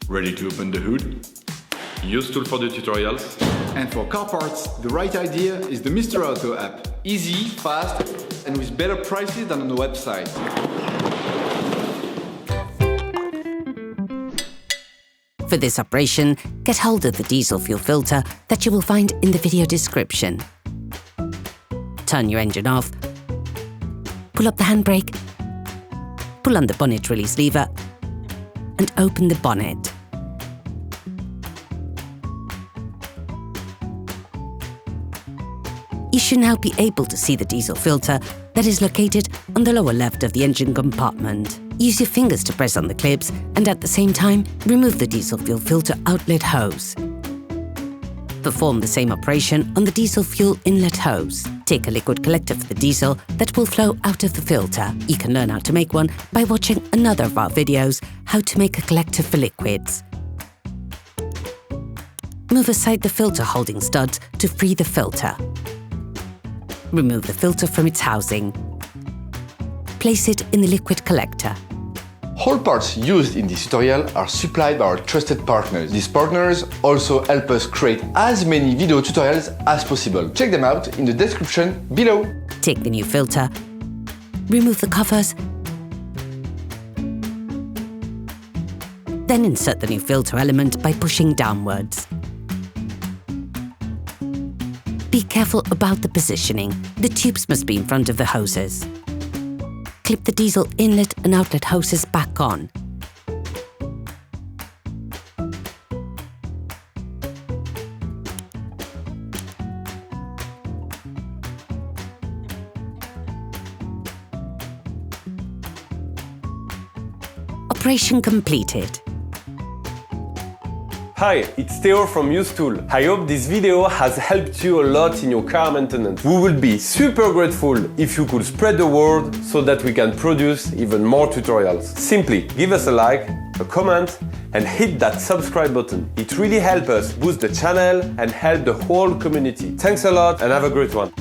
Ready to open the hood? UseTool for the tutorials. And for car parts, the right idea is the Mr. Auto app. Easy, fast, and with better prices than on the website. For this operation, get hold of the diesel fuel filter that you will find in the video description. Turn your engine off, pull up the handbrake, pull on the bonnet release lever, and open the bonnet. You should now be able to see the diesel filter that is located on the lower left of the engine compartment. Use your fingers to press on the clips and at the same time remove the diesel fuel filter outlet hose. Perform the same operation on the diesel fuel inlet hose. Take a liquid collector for the diesel that will flow out of the filter. You can learn how to make one by watching another of our videos, How to Make a Collector for Liquids. Move aside the filter holding studs to free the filter. Remove the filter from its housing. Place it in the liquid collector. All parts used in this tutorial are supplied by our trusted partners. These partners also help us create as many video tutorials as possible. Check them out in the description below. Take the new filter, remove the covers, then insert the new filter element by pushing downwards. Be careful about the positioning. The tubes must be in front of the hoses. Clip the diesel inlet and outlet hoses back on. Operation completed. Hi, it's Theo from UseTool. I hope this video has helped you a lot in your car maintenance. We will be super grateful if you could spread the word so that we can produce even more tutorials. Simply give us a like, a comment, and hit that subscribe button. It really helps us boost the channel and help the whole community. Thanks a lot and have a great one.